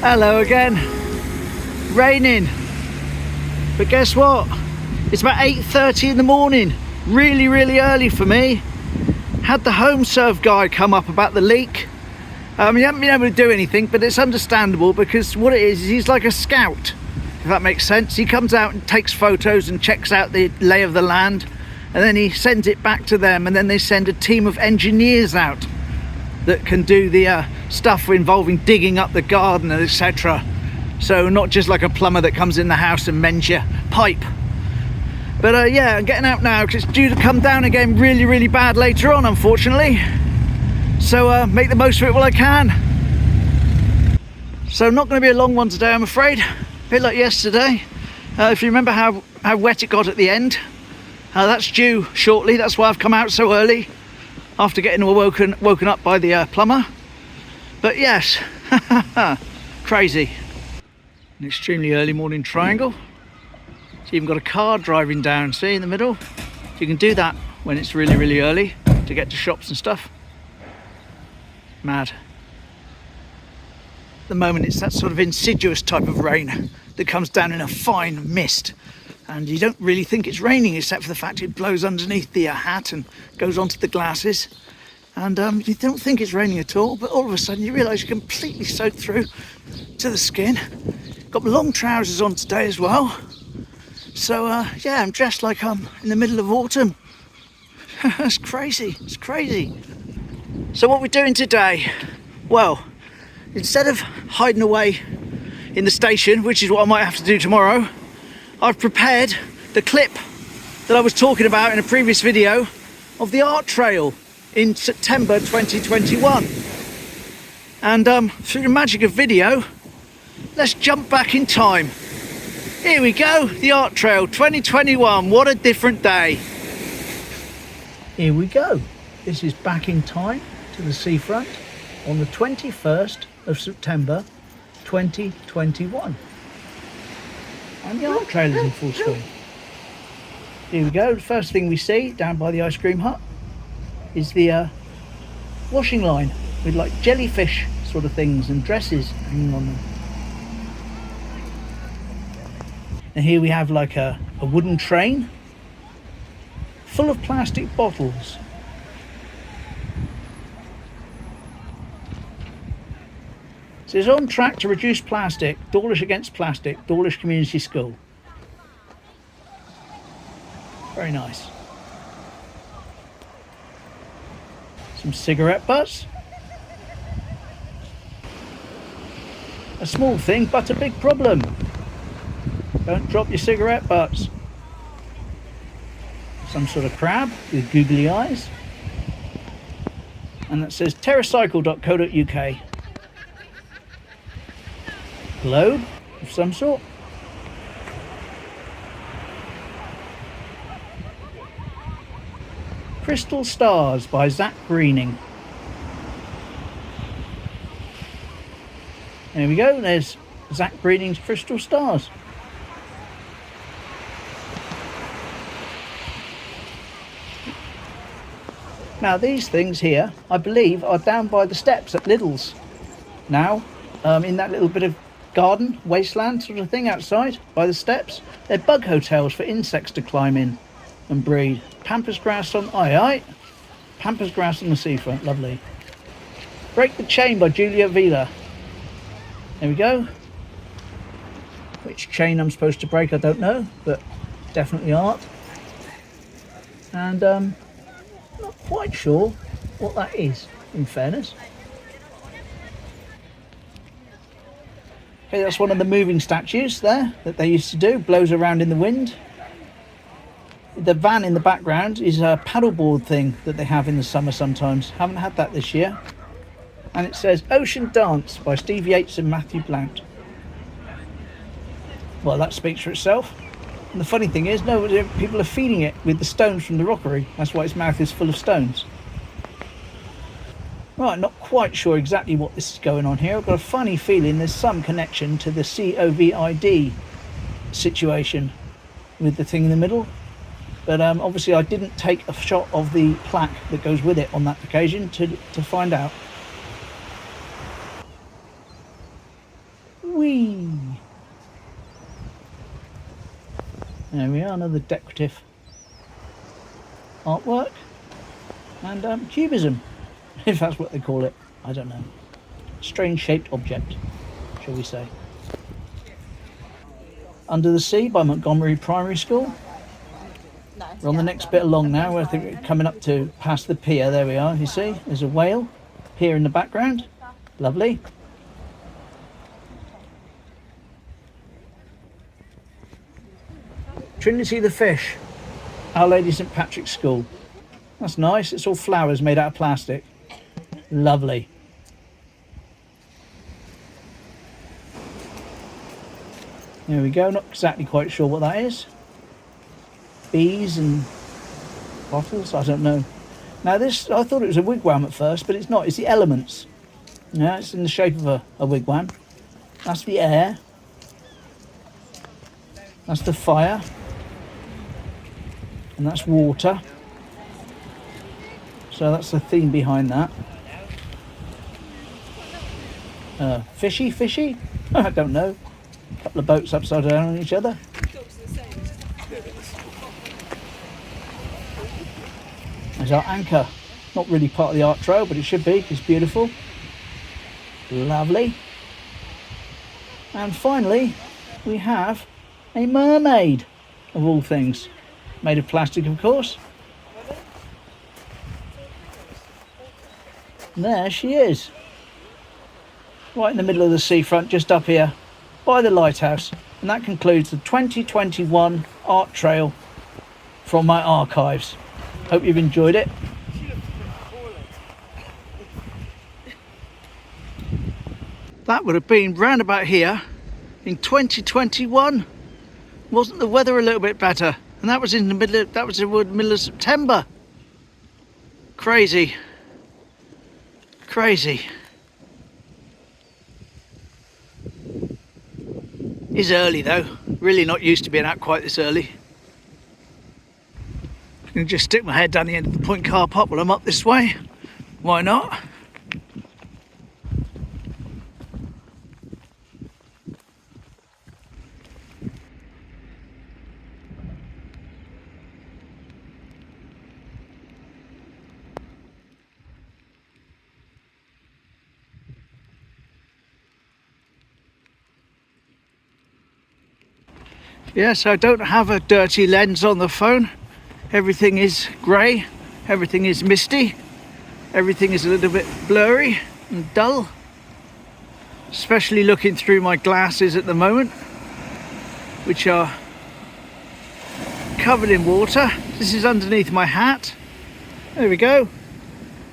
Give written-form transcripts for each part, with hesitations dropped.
Hello again. Raining. But guess what? It's about 8:30 in the morning. Really early for me. Had the home serve guy come up about the leak. He hasn't been able to do anything, but it's understandable because what it is he's like a scout, if that makes sense. He comes out and takes photos and checks out the lay of the land, and then he sends it back to them, and then they send a team of engineers out that can do the stuff involving digging up the garden, etc. So not just like a plumber that comes in the house and mends your pipe. But yeah, I'm getting out now because it's due to come down again really bad later on, unfortunately. So make the most of it while I can. So not going to be a long one today, I'm afraid. A bit like yesterday. If you remember how wet it got at the end, that's due shortly. That's why I've come out so early after getting woken up by the plumber. But yes, crazy. An extremely early morning triangle. It's even got a car driving down, see, in the middle. You can do that when it's really early to get to shops and stuff. Mad. At the moment it's that sort of insidious type of rain that comes down in a fine mist, and you don't really think it's raining except for the fact it blows underneath the hat and goes onto the glasses, and you don't think it's raining at all, but all of a sudden you realise you're completely soaked through to the skin. Got my long trousers on today as well, so yeah, I'm dressed like I'm in the middle of autumn. It's crazy. So what we're doing today, well, instead of hiding away in the station, which is what I might have to do tomorrow, I've prepared the clip that I was talking about in a previous video of the art trail in September 2021. And through the magic of video, let's jump back in time. Here we go, the art trail 2021, what a different day. Here we go. This is back in time to the Seafront on the 21st of September 2021. And the art trail is in full swing. Here we go. The first thing we see down by the ice cream hut is the washing line with like jellyfish sort of things and dresses hanging on them. And here we have like a wooden train full of plastic bottles. So it's on track to reduce plastic, Dawlish against plastic, Dawlish Community School. Very nice. Some cigarette butts. A small thing, but a big problem. Don't drop your cigarette butts. Some sort of crab with googly eyes. And that says terracycle.co.uk. Globe of some sort. Crystal Stars by Zach Greening. There we go, there's Zach Greening's Crystal Stars. Now these things here, I believe, are down by the steps at Lidl's now, in that little bit of garden, wasteland sort of thing outside by the steps. They're bug hotels for insects to climb in and breed. Pampas grass on, Pampas grass on the seafront, lovely. Break the Chain by Julia Vila. There we go. Which chain I'm supposed to break, I don't know, but definitely art. And not quite sure what that is, in fairness. Okay, that's one of the moving statues there that they used to do, blows around in the wind. The van in the background is a paddleboard thing that they have in the summer sometimes. Haven't had that this year. And it says Ocean Dance by Steve Yates and Matthew Blount. Well, that speaks for itself. And the funny thing is, people are feeding it with the stones from the rockery. That's why its mouth is full of stones. Right, not quite sure exactly what this is going on here. I've got a funny feeling there's some connection to the COVID situation with the thing in the middle. But obviously I didn't take a shot of the plaque that goes with it on that occasion to find out. There we are, another decorative artwork. And cubism, if that's what they call it. I don't know. Strange shaped object, shall we say. Under the Sea by Montgomery Primary School. We're on the next bit along now. I think we're coming up to past the pier. There we are, you see. There's a whale here in the background. Lovely. Trinity the Fish, Our Lady St Patrick's School. That's nice. It's all flowers made out of plastic. Lovely. There we go. Not exactly quite sure what that is. Bees and bottles. I don't know. Now this, I thought it was a wigwam at first, but it's not. It's the elements. Yeah, it's in the shape of a wigwam. That's the air. That's the fire. And that's water. So that's the theme behind that. Fishy? I don't know. A couple of boats upside down on each other. There's our anchor. Not really part of the art trail, but it should be. It's beautiful. Lovely. And finally, we have a mermaid, of all things. Made of plastic, of course. And there she is, right in the middle of the seafront, just up here by the lighthouse. And that concludes the 2021 art trail from my archives. Hope you've enjoyed it. That would have been round about here in 2021. Wasn't the weather a little bit better? And that was in the middle of September. Crazy. It's early though, really not used to being out quite this early. I can just stick my head down the end of the point car park while I'm up this way. Why not? Yes, I don't have a dirty lens on the phone. Everything is grey, everything is misty, everything is a little bit blurry and dull. Especially looking through my glasses at the moment, which are covered in water. This is underneath my hat. There we go.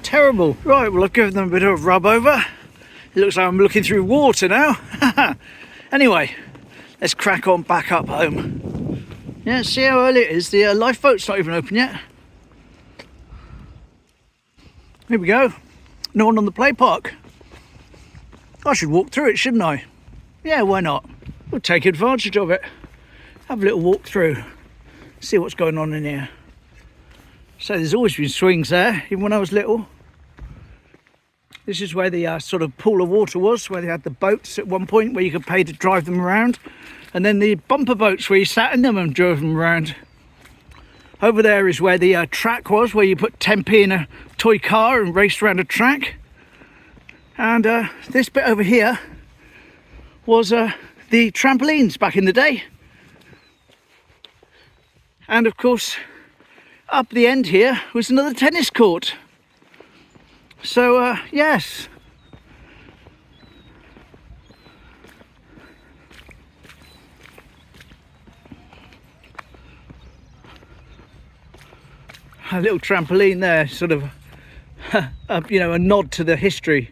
Terrible. Right, well I've given them a bit of a rub over. It looks like I'm looking through water now. Anyway. Let's crack on back up home. Yeah, see how early it is. The lifeboat's not even open yet. Here we go. No one on the Playpark. I should walk through it, shouldn't I? Yeah, why not? We'll take advantage of it. Have a little walk through. See what's going on in here. So there's always been swings there, even when I was little. This is where the sort of pool of water was, where they had the boats at one point where you could pay to drive them around. And then the bumper boats where you sat in them and drove them around. Over there is where the track was, where you put 10p in a toy car and raced around a track. And this bit over here was the trampolines back in the day. And of course, up the end here was another tennis court. So, yes. A little trampoline there, sort of, you know, a nod to the history.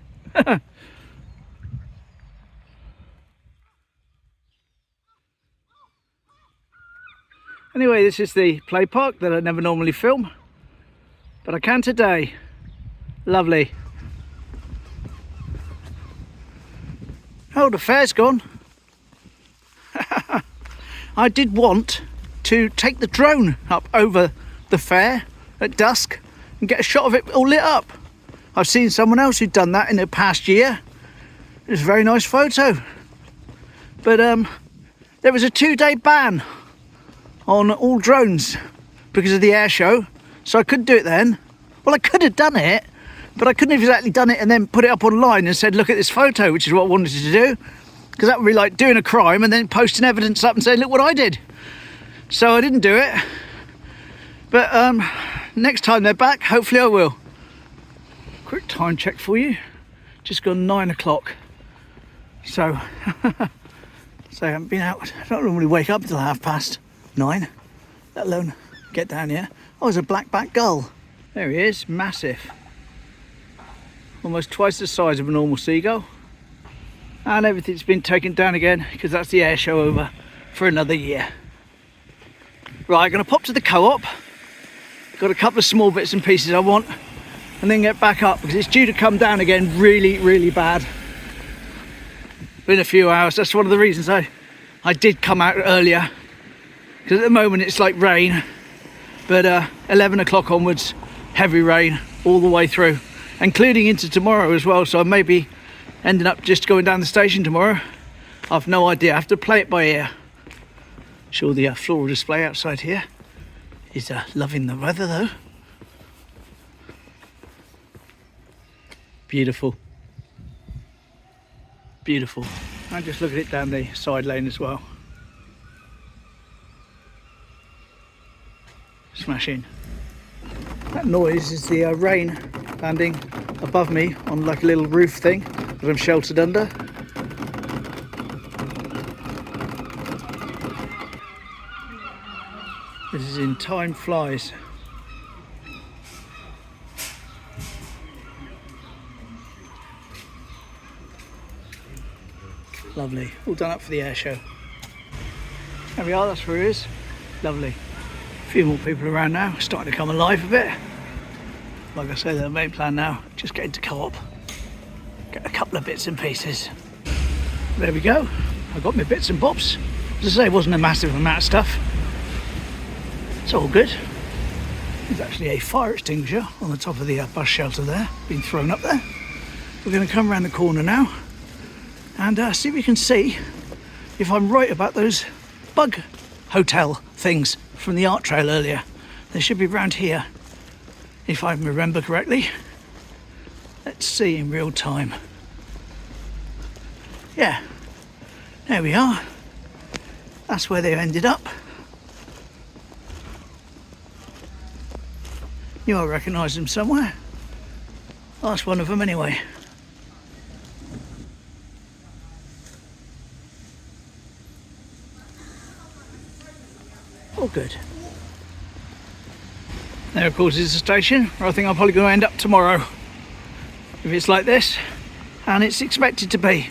Anyway, this is the Playpark that I never normally film, but I can today. Lovely. Oh, the fair's gone. I did want to take the drone up over the fair at dusk and get a shot of it all lit up. I've seen someone else who'd done that in the past year. It was a very nice photo. But there was a 2-day ban on all drones because of the air show, so I couldn't do it then. Well, I could have done it, but I couldn't have exactly done it and then put it up online and said, look at this photo, which is what I wanted to do, because that would be like doing a crime and then posting evidence up and saying, look what I did. So I didn't do it, but next time they're back, hopefully I will. Quick time check for you, just gone 9 o'clock. So, so I haven't been out. I don't normally wake up until 9:30, let alone get down here. Oh, there's a black-backed gull. There he is, massive. Almost twice the size of a normal seagull. And everything's been taken down again because that's the air show over for another year. Right, going to pop to the co-op. Got a couple of small bits and pieces I want, and then get back up because it's due to come down again really, really bad. In a few hours. That's one of the reasons I did come out earlier, because at the moment it's like rain, but 11 o'clock onwards, heavy rain all the way through, including into tomorrow as well. So I may be ending up just going down the station tomorrow. I've no idea. I have to play it by ear. Sure, the floral display outside here is loving the weather though. Beautiful. Beautiful. And just look at it down the side lane as well. Smashing. That noise is the rain landing above me on like a little roof thing that I'm sheltered under. This is in Time Flies. Lovely, all done up for the air show. There we are, that's where it is. Lovely. A few more people around now, starting to come alive a bit. Like I say, the main plan now, just get into co-op, get a couple of bits and pieces. There we go, I got my bits and bobs. As I say, it wasn't a massive amount of stuff. It's all good. There's actually a fire extinguisher on the top of the bus shelter there, being thrown up there. We're going to come around the corner now and see if we can see if I'm right about those bug hotel things from the art trail earlier. They should be around here, if I remember correctly. Let's see in real time. Yeah, there we are. That's where they ended up. Knew I recognised them somewhere. Oh, that's one of them anyway. All good. There, of course, is the station where I think I'm probably going to end up tomorrow if it's like this, and it's expected to be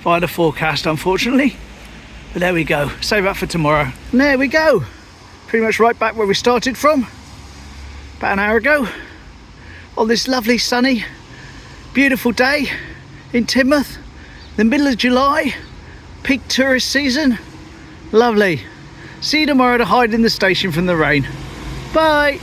via the forecast, unfortunately. But there we go. Save that for tomorrow. And there we go. Pretty much right back where we started from about an hour ago on this lovely sunny beautiful day in Teignmouth, the middle of July, peak tourist season. Lovely. See you tomorrow to hide in the station from the rain. Bye.